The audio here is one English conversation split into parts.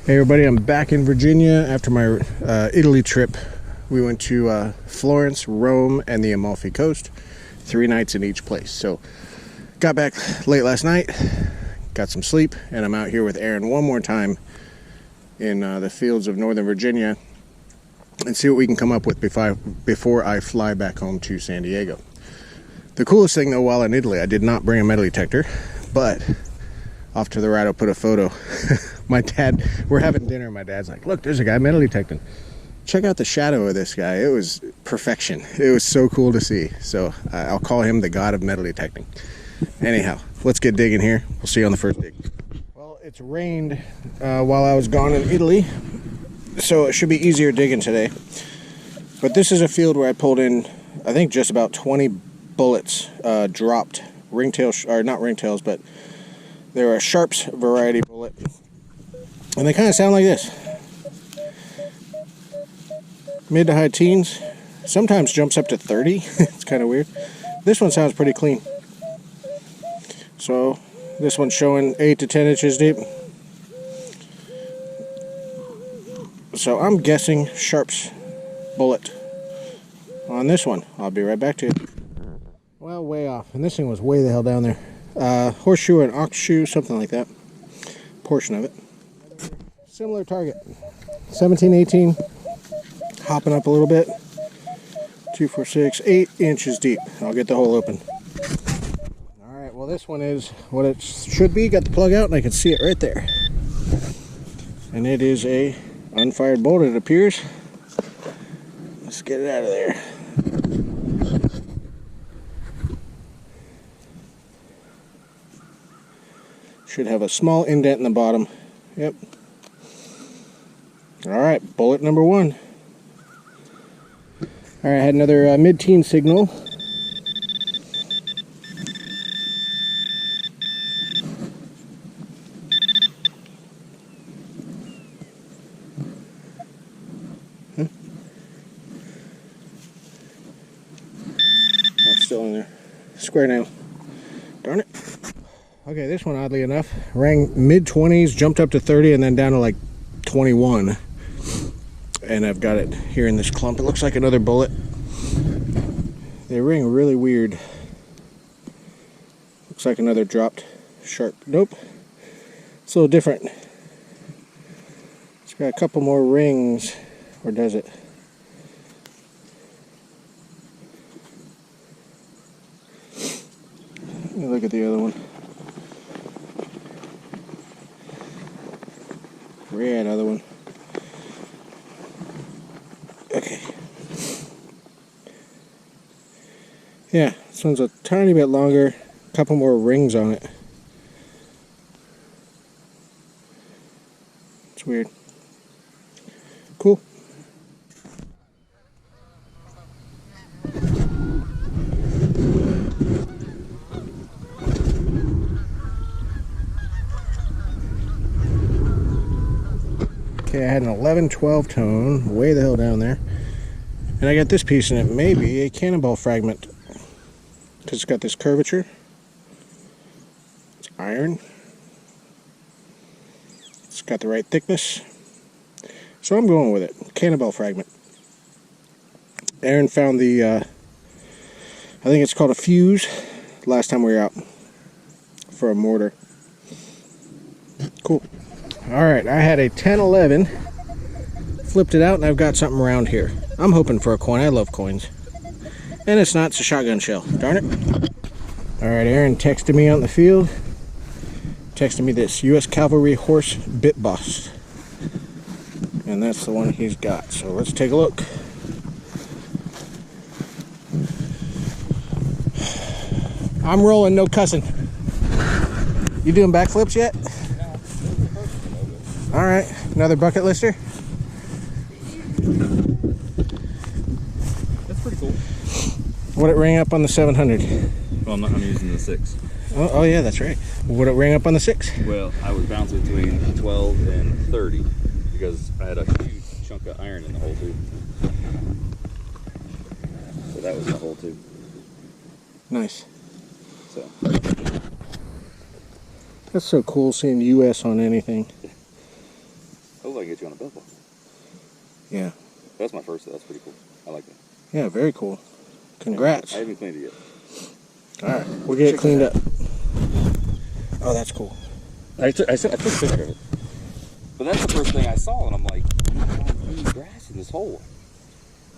Hey everybody, I'm back in Virginia after my Italy trip. We went to Florence, Rome, and the Amalfi Coast. 3 nights in each place. So got back late last night, got some sleep, and I'm out here with Aaron one more time in the fields of Northern Virginia and see what we can come up with before I fly back home to San Diego. The coolest thing though, while in Italy, I did not bring a metal detector, but off to the right I'll put a photo. My dad, we're having dinner, and my dad's like, look, there's a guy metal detecting. Check out the shadow of this guy. It was perfection. It was so cool to see. So I'll call him the god of metal detecting. Anyhow, let's get digging here. We'll see you on the first dig. Well, it's rained while I was gone in Italy, so it should be easier digging today. But this is a field where I pulled in, I think, just about 20 bullets dropped. Ringtails, or not ringtails, but they're a Sharps variety bullet. And they kind of sound like this. Mid to high teens. Sometimes jumps up to 30. It's kind of weird. This one sounds pretty clean. So this one's showing 8 to 10 inches deep. So I'm guessing Sharps bullet on this one. I'll be right back to you. Well, way off. And this thing was way the hell down there. Horseshoe and ox shoe, something like that. Portion of it. Similar target. 17, 18. Hopping up a little bit. 2, 4, 6, 8 inches deep. I'll get the hole open. Alright, well this one is what it should be. Got the plug out and I can see it right there. And it is a unfired bolt, it appears. Let's get it out of there. Should have a small indent in the bottom. Yep. Alright, bullet number 1. Alright, I had another mid-teen signal. Oh, it's still in there. Square nail. Darn it. Okay, this one, oddly enough, rang mid-20s, jumped up to 30, and then down to like 21. And I've got it here in this clump. It looks like another bullet. They ring really weird. Looks like another dropped Sharp. Nope. It's a little different. It's got a couple more rings. Or does it? Let me look at the other one. Red other one. Okay. Yeah, this one's a tiny bit longer. A couple more rings on it. It's weird. Cool. Okay, I had an 11-12 tone, way the hell down there. And I got this piece in it, maybe a cannonball fragment. Because it's got this curvature. It's iron. It's got the right thickness. So I'm going with it. Cannonball fragment. Aaron found the, I think it's called a fuse, last time we were out. For a mortar. Cool. Alright, I had a 10-11, flipped it out, and I've got something around here. I'm hoping for a coin. I love coins. And it's not, it's a shotgun shell. Darn it. Alright, Aaron texted me out in the field. Texted me this, U.S. Cavalry Horse Bit Bust. And that's the one he's got. So let's take a look. I'm rolling, no cussing. You doing backflips yet? Alright, another bucket lister. That's pretty cool. Would it ring up on the 700? Well, I'm using the 6. Oh yeah, that's right. Would it ring up on the 6? Well, I would bounce between 12 and 30 because I had a huge chunk of iron in the hole tube. So that was the hole tube. Nice. So That's so cool seeing US on anything. Oh, I can get you on a bevel. Yeah. That's my first, so that's pretty cool. I like that. Yeah, very cool. Congrats. I haven't cleaned it yet. Alright, we'll get it cleaned up. Oh, that's cool. I took a picture of it. But that's the first thing I saw, and I'm like, there's grass in this hole.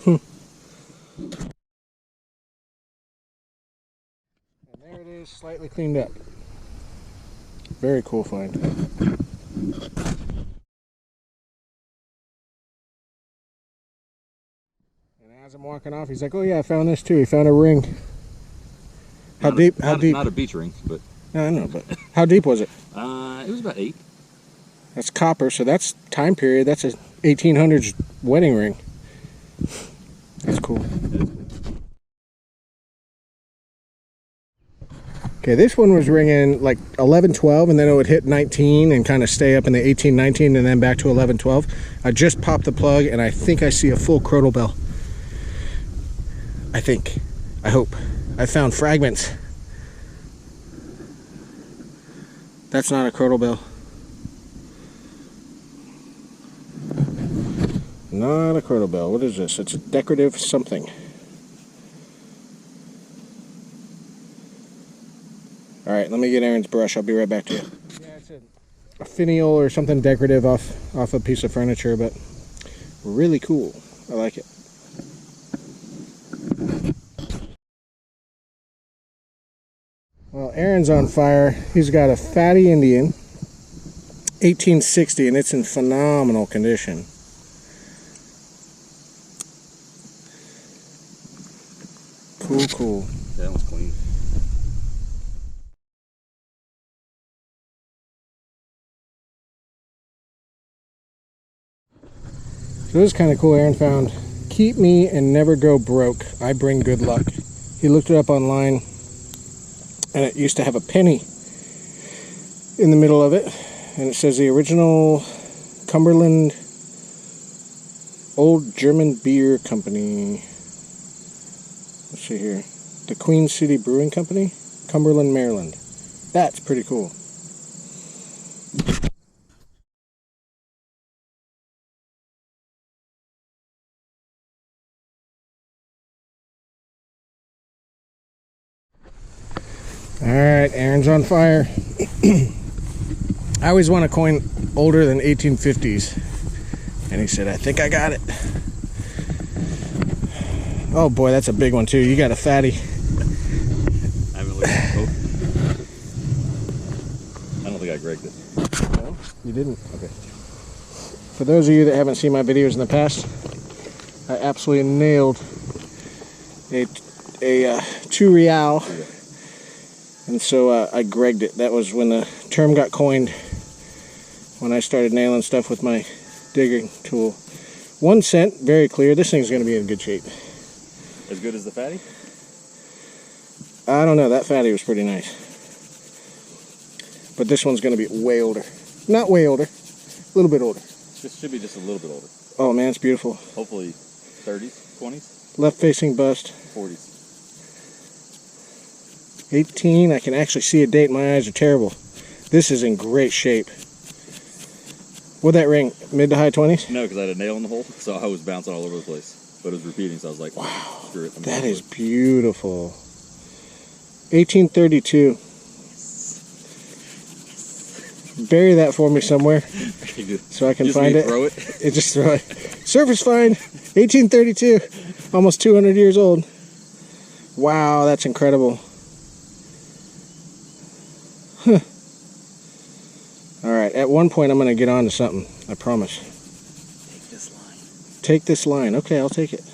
And there it is, slightly cleaned up. Very cool find. And as I'm walking off, he's like, "Oh yeah, I found this too. He found a ring." How deep? Not a beach ring, but... No, I know, but how deep was it? It was about 8. That's copper, so that's time period. That's a 1800s wedding ring. That's cool. Okay, this one was ringing like 11, 12, and then it would hit 19 and kind of stay up in the 18, 19, and then back to 11, 12. I just popped the plug, and I think I see a full chronal bell. I think. I hope. I found fragments. That's not a chronal bell. Not a chronal bell. What is this? It's a decorative something. Alright, let me get Aaron's brush. I'll be right back to you. Yeah, it's a finial or something decorative off a piece of furniture, but really cool. I like it. Well, Aaron's on fire. He's got a fatty Indian, 1860, and it's in phenomenal condition. Cool, cool. That one's clean. So this is kind of cool. Aaron found, "Keep me and never go broke. I bring good luck." He looked it up online, and it used to have a penny in the middle of it, and it says the original Cumberland Old German Beer Company. Let's see here. The Queen City Brewing Company, Cumberland, Maryland. That's pretty cool. Alright, Aaron's on fire. I always want a coin older than 1850s. And he said, "I think I got it." Oh boy, that's a big one too. You got a fatty. I haven't looked at it. I don't think I gregged it. No, you didn't? Okay. For those of you that haven't seen my videos in the past, I absolutely nailed a 2 real. And so I gregged it. That was when the term got coined, when I started nailing stuff with my digging tool. 1 cent, very clear. This thing's going to be in good shape. As good as the fatty? I don't know. That fatty was pretty nice. But this one's going to be way older. Not way older. A little bit older. This should be just a little bit older. Oh man, it's beautiful. Hopefully 30s, 20s? Left facing bust. 40s. 18. I can actually see a date. My eyes are terrible. This is in great shape. What'd that ring? Mid to high 20s? No, because I had a nail in the hole, so I was bouncing all over the place. But it was repeating, so I was like, wow, screw it. That is beautiful. 1832. Bury that for me somewhere so I can find it. Throw it? Just throw it. Surface find. 1832. Almost 200 years old. Wow, that's incredible. Huh. Alright, at one point I'm going to get on to something. I promise. Take this line. Take this line. Okay, I'll take it.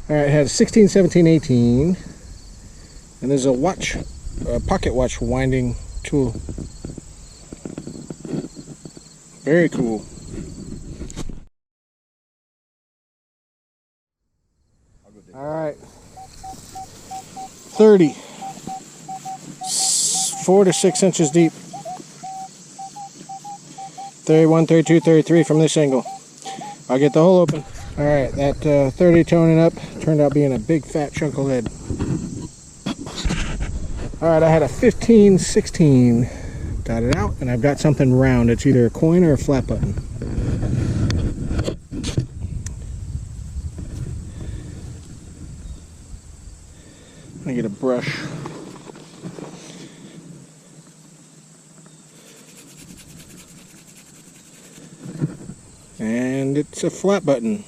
Alright, it has 16, 17, 18. And there's a watch, a pocket watch winding tool. Very cool. Alright. 30. 4 to 6 inches deep. 31, 32, 33 from this angle. I'll get the hole open. Alright, that 30 toning up turned out being a big fat chunk of lead. All right, I had a 1516. Got it out, and I've got something round. It's either a coin or a flat button. I get a brush. And it's a flat button.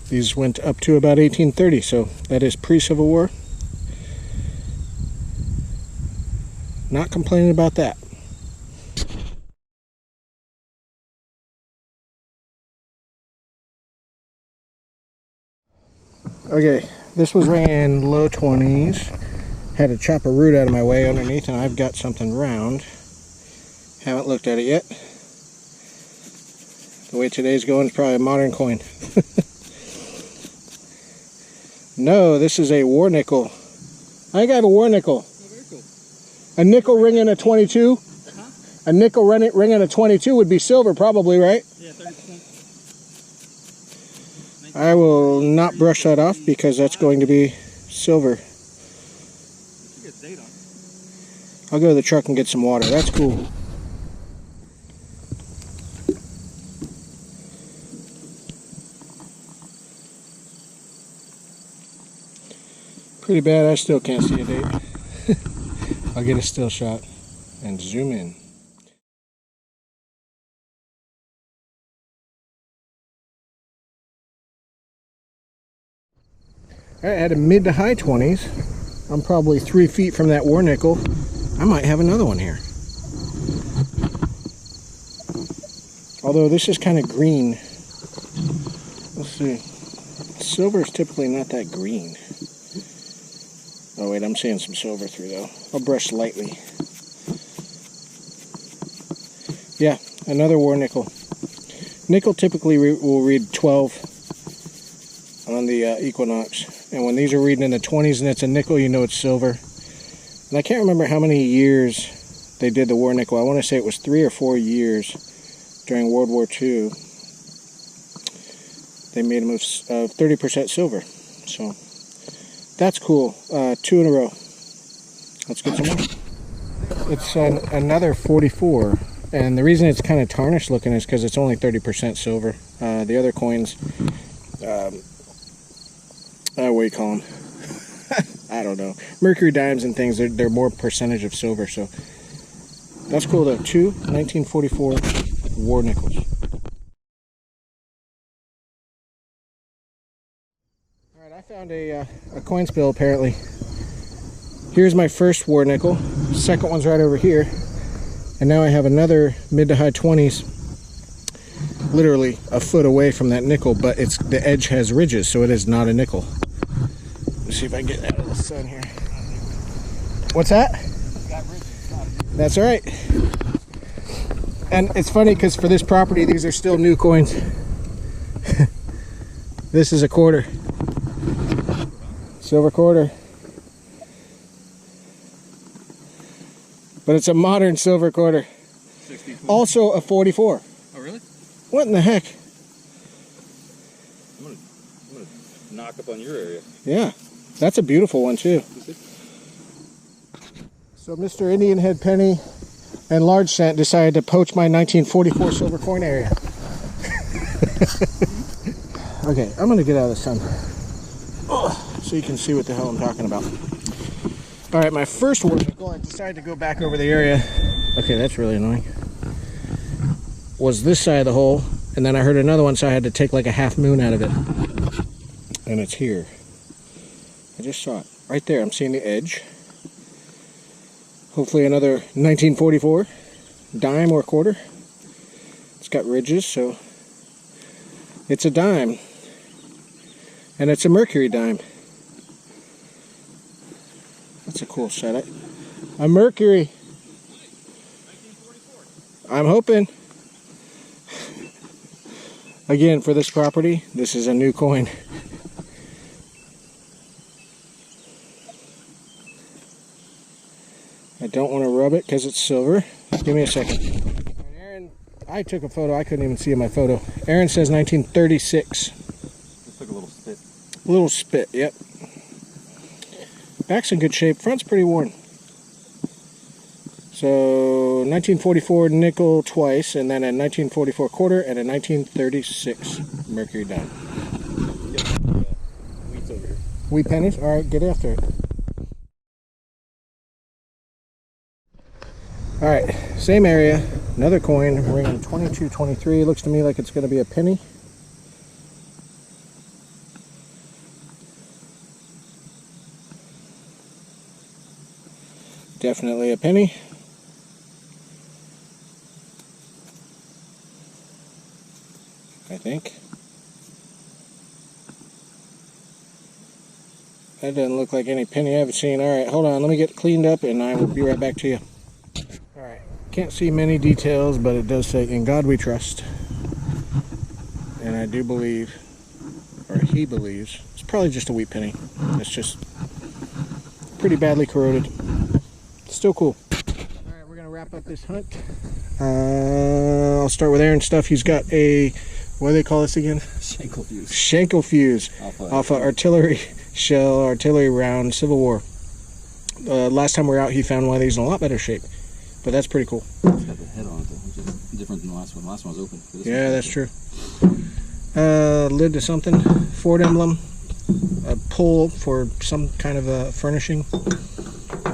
These went up to about 1830, so that is pre-Civil War. Not complaining about that. Okay, this was ran low 20s. Had to chop a root out of my way underneath, and I've got something round. Haven't looked at it yet. The way today's going is probably a modern coin. No, this is a war nickel. I think I have a war nickel. Oh, very cool. A nickel ring in a 22? Huh? A nickel ring in a 22 would be silver, probably, right? Yeah, 30%. I will not brush that off because that's going to be silver. Good date on it. I'll go to the truck and get some water. That's cool. Pretty bad, I still can't see a date. I'll get a still shot and zoom in. Alright, I had a mid to high 20s. I'm probably 3 feet from that war nickel. I might have another one here. Although this is kind of green. Let's see. Silver is typically not that green. Oh wait, I'm seeing some silver through though. I'll brush lightly. Yeah, another war nickel. Nickel typically will read 12 on the Equinox. And when these are reading in the 20s and it's a nickel, you know it's silver. And I can't remember how many years they did the war nickel. I want to say it was 3 or 4 years during World War II. They made them of 30% silver. So that's cool. 2 in a row. Let's get some more. It's another 44. And the reason it's kind of tarnished looking is because it's only 30% silver. The other coins, what do you call them? I don't know. Mercury dimes and things, they're more percentage of silver. So that's cool though. 2 1944 war nickels. Alright, I found a coin spill apparently. Here's my first war nickel. Second one's right over here. And now I have another mid to high 20s, literally a foot away from that nickel, but the edge has ridges, so it is not a nickel. Let's see if I can get out of the sun here. What's that? That's all right. And it's funny because for this property, these are still new coins. This is a quarter. Silver quarter. But it's a modern silver quarter. 64. Also a 44. Oh, really? What in the heck? I'm gonna knock up on your area. Yeah, that's a beautiful one too. So Mr. Indian Head Penny and Large Cent decided to poach my 1944 silver coin area. Okay, I'm gonna get out of the sun so you can see what the hell I'm talking about. All right, my first war nickel, I decided to go back over the area. Okay, that's really annoying. Was this side of the hole, and then I heard another one, so I had to take like a half moon out of it. And it's here. I just saw it. Right there, I'm seeing the edge. Hopefully another 1944 dime or quarter. It's got ridges, so it's a dime. And it's a Mercury dime. That's a cool setup. A Mercury. I'm hoping. Again, for this property, this is a new coin. I don't want to rub it because it's silver. Give me a second. Aaron, I took a photo. I couldn't even see in my photo. Aaron says 1936. Just took a little spit. Little spit, yep. Back's in good shape. Front's pretty worn. So 1944 nickel twice, and then a 1944 quarter and a 1936 mercury dime. Yep. Wheat's over here. Wheat pennies? Alright, get after it. Alright, same area. Another coin, ringing 2223. Looks to me like it's going to be a penny. Definitely a penny. I think. That doesn't look like any penny I've seen. Alright, hold on. Let me get cleaned up and I will be right back to you. Alright, can't see many details, but it does say, "In God we trust." And I do believe, or he believes, it's probably just a wheat penny. It's just pretty badly corroded. Still cool. Alright, we're going to wrap up this hunt. I'll start with Aaron's stuff. He's got a, what do they call this again? Schenkel fuse. Schenkel fuse. Alpha artillery shell, artillery round, Civil War. Last time we were out, he found one of these in a lot better shape. But that's pretty cool. It's got the head on it, though, which is different than the last one. The last one was open. Yeah, that's true. Lid to something. Ford emblem. A pull for some kind of a furnishing.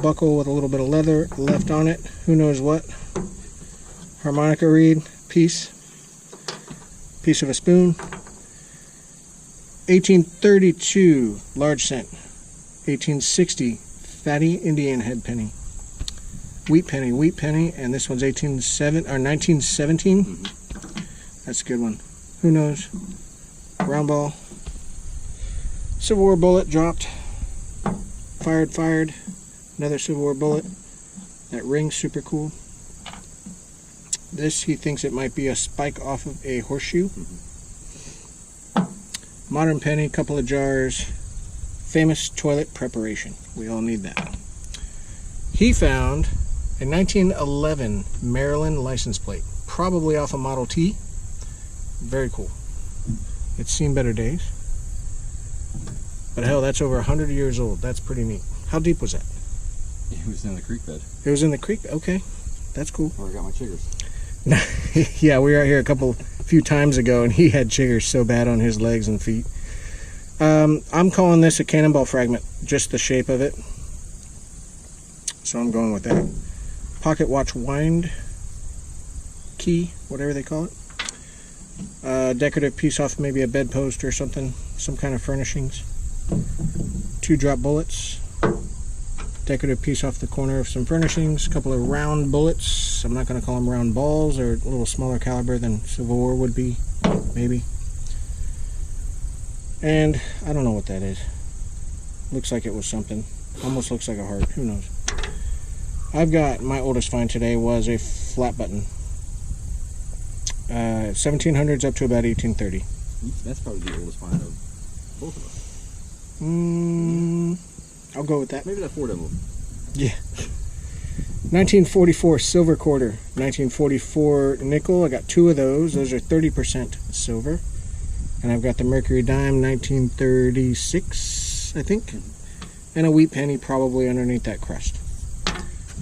Buckle with a little bit of leather left on it. Who knows what. Harmonica reed piece. Piece of a spoon. 1832 large cent. 1860 fatty Indian head penny. Wheat penny, and this one's 1917. That's a good one. Who knows? Round ball. Civil War bullet dropped. Fired. Another Civil War bullet. That ring's super cool. This, he thinks it might be a spike off of a horseshoe. Modern penny, couple of jars. Famous toilet preparation. We all need that. He found a 1911 Maryland license plate, probably off a Model T. Very cool. It's seen better days. But hell, that's over 100 years old. That's pretty neat. How deep was that? It was in the creek bed. It was in the creek? Okay. That's cool. Where I got my chiggers. Yeah, we were out here a few times ago, and he had chiggers so bad on his legs and feet. I'm calling this a cannonball fragment, just the shape of it. So I'm going with that. Pocket watch wind key, whatever they call it. Decorative piece off maybe a bedpost or something, some kind of furnishings. 2 drop bullets. Decorative piece off the corner of some furnishings. A couple of round bullets. I'm not going to call them round balls, or a little smaller caliber than Civil War would be, maybe. And I don't know what that is. Looks like it was something. Almost looks like a heart. Who knows? I've got, my oldest find today was a flat button. 1700s up to about 1830. That's probably the oldest find of both of us. I'll go with that. Maybe that Ford emblem. Yeah. 1944 silver quarter. 1944 nickel. I got 2 of those. Those are 30% silver. And I've got the mercury dime, 1936, I think. And a wheat penny probably underneath that crust.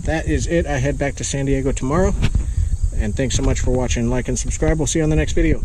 That is it. I head back to San Diego tomorrow. And thanks so much for watching. Like and subscribe. We'll see you on the next video.